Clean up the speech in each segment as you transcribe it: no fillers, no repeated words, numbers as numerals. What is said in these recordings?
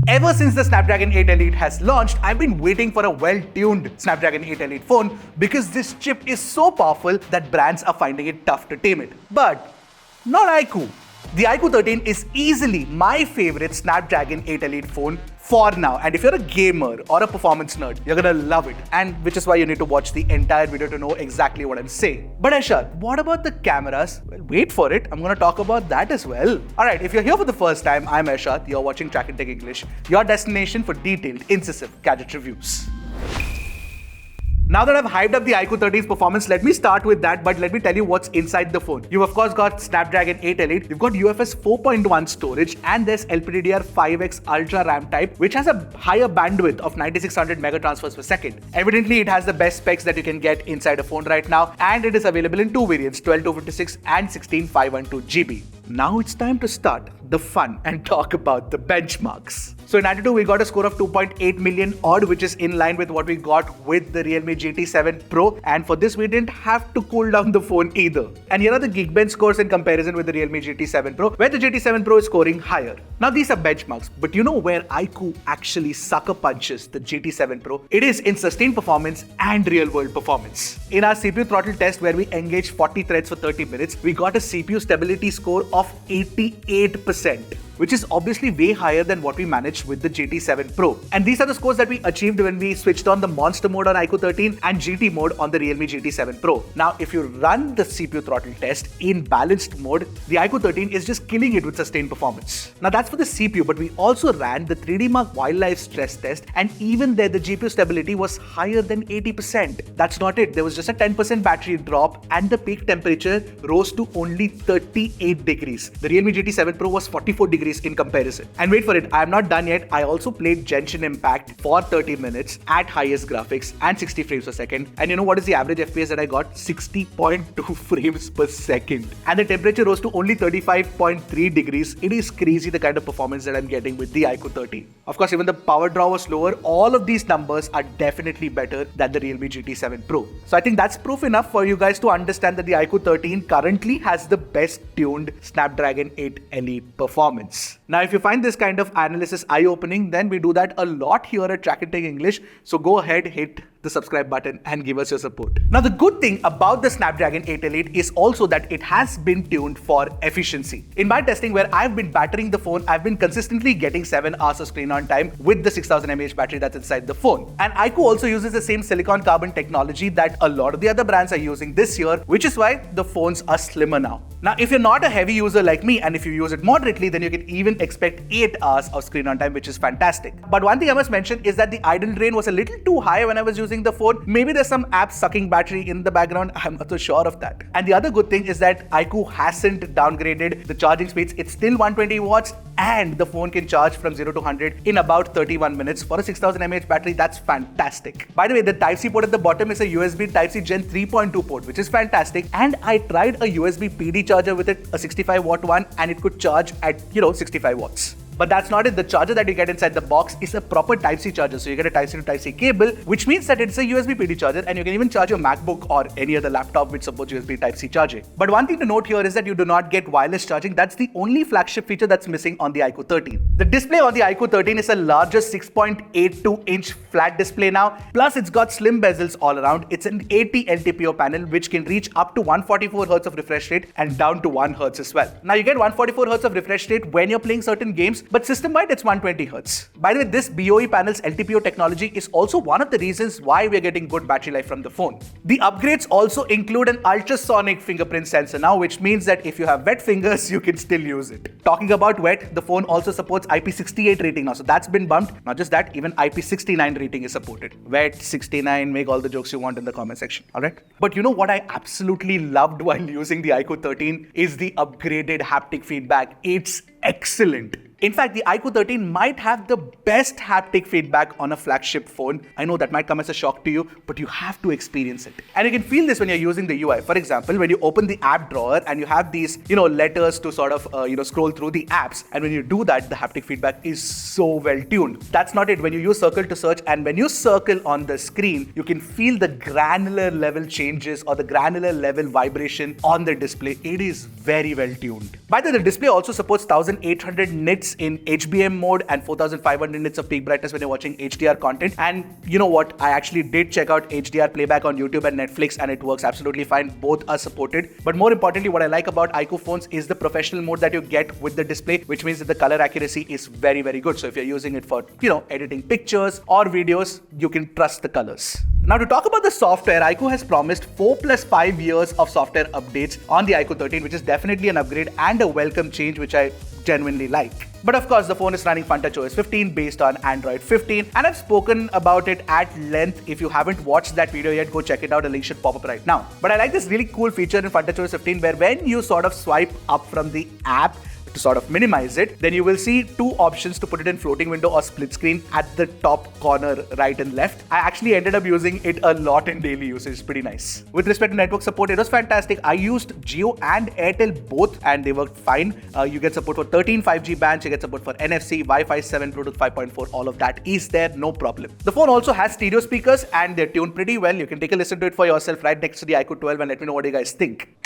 Ever since the Snapdragon 8 Elite has launched, I've been waiting for a well-tuned Snapdragon 8 Elite phone because this chip is so powerful that brands are finding it tough to tame it. But not iQOO. The iQOO 13 is easily my favorite Snapdragon 8 Elite phone for now, and if you're a gamer or a performance nerd, you're gonna love it, and which is why you need to watch the entire video to know exactly what I'm saying. But Ashad, what about the cameras? Well, wait for it, I'm gonna talk about that as well. Alright, if you're here for the first time, I'm Ashad, you're watching Trakin Tech English, your destination for detailed, incisive gadget reviews. Now that I've hyped up the iQOO 13's performance, let me start with that, but let me tell you what's inside the phone. You've of course got Snapdragon 8 Elite, you've got UFS 4.1 storage, and there's LPDDR5X Ultra RAM type, which has a higher bandwidth of 9600 mega transfers per second. Evidently, it has the best specs that you can get inside a phone right now, and it is available in two variants, 12256 and 16512 GB. Now it's time to start the fun and talk about the benchmarks. So in iQOO, we got a score of 2.8 million odd, which is in line with what we got with the Realme GT 7 Pro. And for this, we didn't have to cool down the phone either. And here are the Geekbench scores in comparison with the Realme GT 7 Pro, where the GT 7 Pro is scoring higher. Now these are benchmarks, but you know where iQOO actually sucker punches the GT 7 Pro? It is in sustained performance and real-world performance. In our CPU throttle test, where we engaged 40 threads for 30 minutes, we got a CPU stability score of 88%. Which is obviously way higher than what we managed with the GT 7 Pro. And these are the scores that we achieved when we switched on the Monster mode on iQOO 13 and GT mode on the Realme GT 7 Pro. Now, if you run the CPU throttle test in balanced mode, the iQOO 13 is just killing it with sustained performance. Now, that's for the CPU, but we also ran the 3D Mark Wildlife stress test, and even there, the GPU stability was higher than 80%. That's not it. There was just a 10% battery drop, and the peak temperature rose to only 38 degrees. The Realme GT 7 Pro was 44 degrees in comparison. And wait for it, I am not done yet. I also played Genshin Impact for 30 minutes at highest graphics and 60 frames per second. And you know what is the average FPS that I got? 60.2 frames per second. And the temperature rose to only 35.3 degrees. It is crazy the kind of performance that I'm getting with the iQOO 13. Of course, even the power draw was slower. All of these numbers are definitely better than the Realme GT 7 Pro. So I think that's proof enough for you guys to understand that the iQOO 13 currently has the best tuned Snapdragon 8 Elite performance. Now, if you find this kind of analysis eye-opening, then we do that a lot here at Trakin Tech English. So go ahead, hit the subscribe button and give us your support. Now, the good thing about the Snapdragon 8 Elite is also that it has been tuned for efficiency. In my testing, where I've been battering the phone, I've been consistently getting 7 hours of screen on time with the 6000 mAh battery that's inside the phone. And iQOO also uses the same silicon carbon technology that a lot of the other brands are using this year, which is why the phones are slimmer now. Now, if you're not a heavy user like me, and if you use it moderately, then you can even expect 8 hours of screen on time, which is fantastic. But one thing I must mention is that the idle drain was a little too high when I was using the phone. Maybe there's some app sucking battery in the background. I'm not so sure of that. And the other good thing is that iQOO hasn't downgraded the charging speeds. It's still 120 watts, and the phone can charge from 0 to 100 in about 31 minutes for a 6000 mAh battery. That's fantastic. By the way, the Type-C port at the bottom is a USB Type-C Gen 3.2 port, which is fantastic. And I tried a USB PD charger with it, a 65 watt one, and it could charge at 65 watts. But that's not it. The charger that you get inside the box is a proper Type-C charger. So you get a Type-C to Type-C cable, which means that it's a USB PD charger, and you can even charge your MacBook or any other laptop which supports USB Type-C charging. But one thing to note here is that you do not get wireless charging. That's the only flagship feature that's missing on the iQOO 13. The display on the iQOO 13 is a larger 6.82-inch flat display now. Plus, it's got slim bezels all around. It's an 80 LTPO panel, which can reach up to 144 Hz of refresh rate and down to 1 Hz as well. Now, you get 144 Hz of refresh rate when you're playing certain games, but system-wide, it's 120 Hz. By the way, this BOE panel's LTPO technology is also one of the reasons why we're getting good battery life from the phone. The upgrades also include an ultrasonic fingerprint sensor now, which means that if you have wet fingers, you can still use it. Talking about wet, the phone also supports IP68 rating now, so that's been bumped. Not just that, even IP69 rating is supported. Wet, 69, make all the jokes you want in the comment section, alright? But you know what I absolutely loved while using the iQOO 13 is the upgraded haptic feedback. It's excellent. In fact, the iQOO 13 might have the best haptic feedback on a flagship phone. I know that might come as a shock to you, but you have to experience it. And you can feel this when you're using the UI. For example, when you open the app drawer and you have these, letters to sort of, scroll through the apps. And when you do that, the haptic feedback is so well tuned. That's not it. When you use circle to search and when you circle on the screen, you can feel the granular level changes or the granular level vibration on the display. It is very well tuned. By the way, the display also supports 1800 nits in HBM mode and 4500 nits of peak brightness when you're watching HDR content. And you know what? I actually did check out HDR playback on YouTube and Netflix, and it works absolutely fine. Both are supported. But more importantly, what I like about iQOO phones is the professional mode that you get with the display, which means that the color accuracy is very, very good. So if you're using it for, editing pictures or videos, you can trust the colors. Now to talk about the software, iQOO has promised 4 + 5 years of software updates on the iQOO 13, which is definitely an upgrade and a welcome change, which I genuinely like. But of course, the phone is running FunTouch OS 15 based on Android 15, and I've spoken about it at length. If you haven't watched that video yet, go check it out. A link should pop up right now. But I like this really cool feature in FunTouch OS 15 where when you sort of swipe up from the app to sort of minimize it, then you will see two options to put it in floating window or split screen at the top corner, right and left. I actually ended up using it a lot in daily usage. It's pretty nice. With respect to network support, it was fantastic. I used Jio and Airtel both and they worked fine. You get support for 13 5G bands, you get support for NFC, Wi-Fi 7, Bluetooth 5.4, all of that is there, no problem. The phone also has stereo speakers and they're tuned pretty well. You can take a listen to it for yourself right next to the iQOO 12 and let me know what you guys think.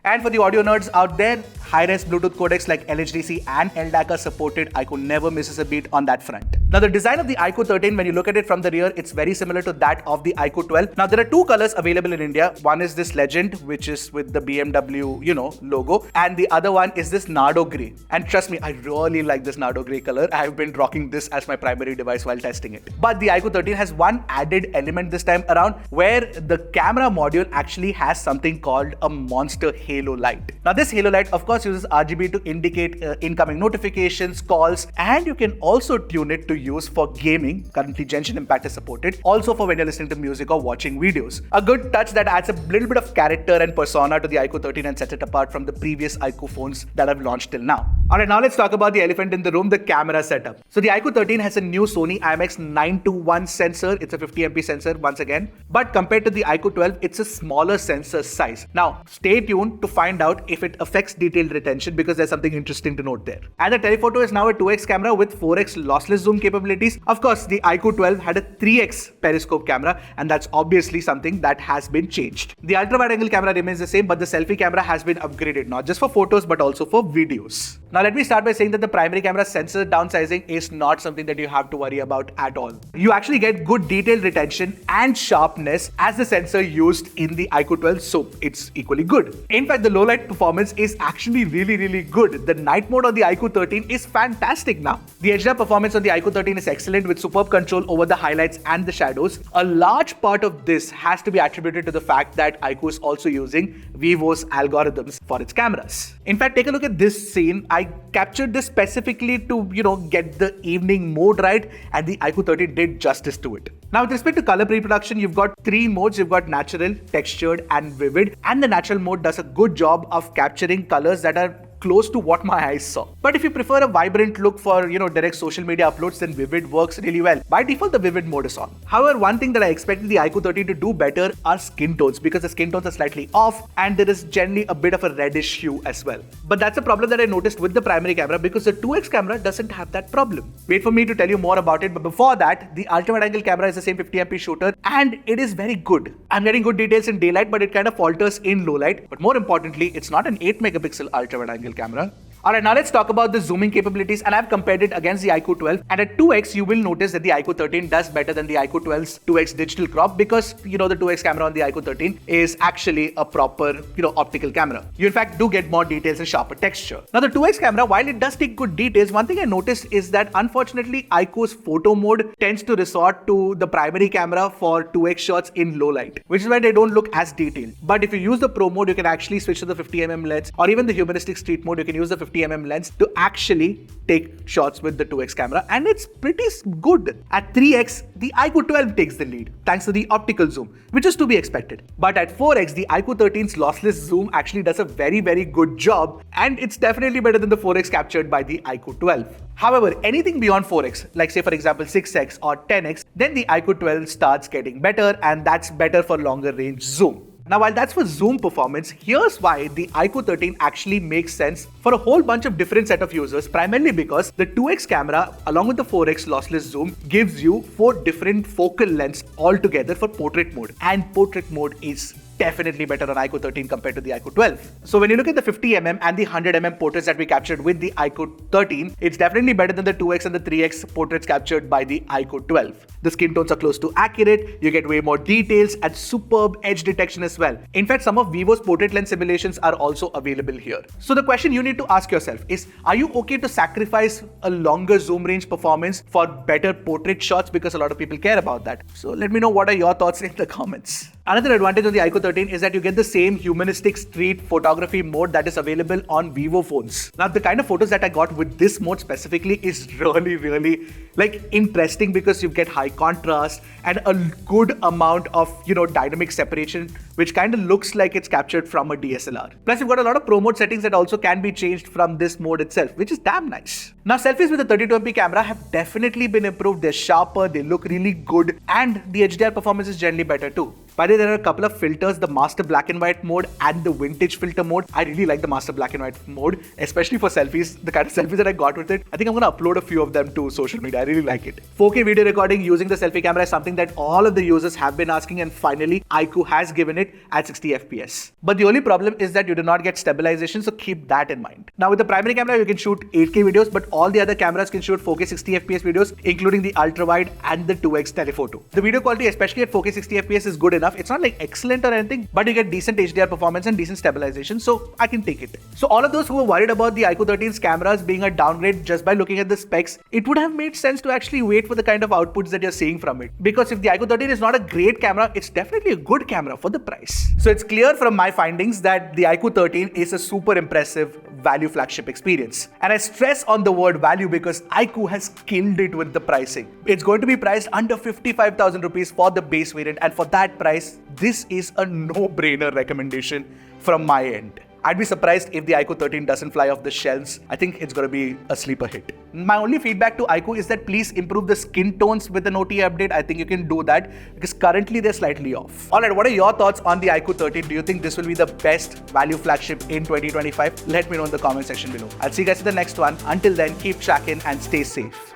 And for the audio nerds out there, high-res Bluetooth codecs like LHDC and LDAC are supported. iQOO never misses a beat on that front. Now, the design of the iQOO 13, when you look at it from the rear, it's very similar to that of the iQOO 12. Now, there are two colors available in India. One is this Legend, which is with the BMW, logo. And the other one is this Nardo Grey. And trust me, I really like this Nardo Grey color. I've been rocking this as my primary device while testing it. But the iQOO 13 has one added element this time around, where the camera module actually has something called a monster halo light. Now, this halo light, of course, uses RGB to indicate incoming notifications, calls, and you can also tune it to use for gaming. Currently, Genshin Impact is supported. Also for when you're listening to music or watching videos. A good touch that adds a little bit of character and persona to the iQOO 13 and sets it apart from the previous iQOO phones that have launched till now. Alright, now let's talk about the elephant in the room, the camera setup. So the iQOO 13 has a new Sony IMX921 sensor. It's a 50MP sensor once again. But compared to the iQOO 12, it's a smaller sensor size. Now, stay tuned to find out if it affects detail retention because there's something interesting to note there. And the telephoto is now a 2x camera with 4x lossless zoom capabilities. Of course, the iQOO 12 had a 3x periscope camera, and that's obviously something that has been changed. The ultra-wide angle camera remains the same, but the selfie camera has been upgraded, not just for photos but also for videos. Now let me start by saying that the primary camera sensor downsizing is not something that you have to worry about at all. You actually get good detail retention and sharpness as the sensor used in the iQOO 12, so it's equally good. In fact, the low light performance is actually really good. The night mode on the iQOO 13 is fantastic now. The HDR performance on the iQOO 13 is excellent with superb control over the highlights and the shadows. A large part of this has to be attributed to the fact that iQOO is also using Vivo's algorithms for its cameras. In fact, take a look at this scene. I captured this specifically to, get the evening mode right, and the iQOO 13 did justice to it. Now, with respect to color pre-production, you've got three modes. You've got natural, textured, and vivid. And the natural mode does a good job of capturing colors that are close to what my eyes saw. But if you prefer a vibrant look for, direct social media uploads, then Vivid works really well. By default, the Vivid mode is on. However, one thing that I expected the iQOO 13 to do better are skin tones, because the skin tones are slightly off and there is generally a bit of a reddish hue as well. But that's a problem that I noticed with the primary camera because the 2x camera doesn't have that problem. Wait for me to tell you more about it, but before that, the ultra-wide angle camera is the same 50MP shooter and it is very good. I'm getting good details in daylight, but it kind of falters in low light. But more importantly, it's not an 8MP ultra-wide angle camera. Alright, now let's talk about the zooming capabilities, and I've compared it against the iQOO 12, and at 2x you will notice that the iQOO 13 does better than the iQOO 12's 2x digital crop because the 2x camera on the iQOO 13 is actually a proper optical camera. You in fact do get more details and sharper texture. Now the 2x camera, while it does take good details, one thing I noticed is that unfortunately iQOO's photo mode tends to resort to the primary camera for 2x shots in low light, which is why they don't look as detailed. But if you use the pro mode, you can actually switch to the 50mm lens, or even the humanistic street mode, you can use the 50mm lens to actually take shots with the 2x camera, and it's pretty good. At 3x, the iQOO 12 takes the lead thanks to the optical zoom, which is to be expected. But at 4x, the iQOO 13's lossless zoom actually does a very good job, and it's definitely better than the 4x captured by the iQOO 12. However, anything beyond 4x, like say for example 6x or 10x, then the iQOO 12 starts getting better, and that's better for longer range zoom. Now, while that's for zoom performance, here's why the iQOO 13 actually makes sense for a whole bunch of different set of users, primarily because the 2x camera along with the 4x lossless zoom gives you 4 different focal lengths altogether for portrait mode, and portrait mode is definitely better on iQOO 13 compared to the iQOO 12. So when you look at the 50mm and the 100mm portraits that we captured with the iQOO 13, it's definitely better than the 2x and the 3x portraits captured by the iQOO 12. The skin tones are close to accurate, you get way more details and superb edge detection as well. In fact, some of Vivo's portrait lens simulations are also available here. So the question you need to ask yourself is, are you okay to sacrifice a longer zoom range performance for better portrait shots, because a lot of people care about that? So let me know what are your thoughts in the comments. Another advantage of the iQOO 13 is that you get the same humanistic street photography mode that is available on Vivo phones. Now, the kind of photos that I got with this mode specifically is really interesting, because you get high contrast and a good amount of dynamic separation, which kind of looks like it's captured from a DSLR. Plus, you've got a lot of pro mode settings that also can be changed from this mode itself, which is damn nice. Now, selfies with the 32MP camera have definitely been improved. They're sharper, they look really good, and the HDR performance is generally better too. By the way, there are a couple of filters, the master black and white mode and the vintage filter mode. I really like the master black and white mode, especially for selfies. The kind of selfies that I got with it, I think I'm going to upload a few of them to social media. I really like it. 4K video recording using the selfie camera is something that all of the users have been asking, and finally iQOO has given it at 60 FPS. But the only problem is that you do not get stabilization, so keep that in mind. Now, with the primary camera, you can shoot 8K videos, but all the other cameras can shoot 4K 60 FPS videos, including the ultra wide and the 2x telephoto. The video quality, especially at 4K 60 FPS, is good enough. It's not like excellent or anything, but you get decent HDR performance and decent stabilization, so I can take it. So all of those who were worried about the iQOO 13's cameras being a downgrade just by looking at the specs, it would have made sense to actually wait for the kind of outputs that you're seeing from it. Because if the iQOO 13 is not a great camera, it's definitely a good camera for the price. So it's clear from my findings that the iQOO 13 is a super impressive value flagship experience. And I stress on the word value because iQOO has killed it with the pricing. It's going to be priced under 55,000 rupees for the base variant, and for that price, this is a no-brainer recommendation from my end. I'd be surprised if the iQOO 13 doesn't fly off the shelves. I think it's going to be a sleeper hit. My only feedback to iQOO is that please improve the skin tones with an OTA update. I think you can do that because currently they're slightly off. Alright, what are your thoughts on the iQOO 13? Do you think this will be the best value flagship in 2025? Let me know in the comment section below. I'll see you guys in the next one. Until then, keep tracking and stay safe.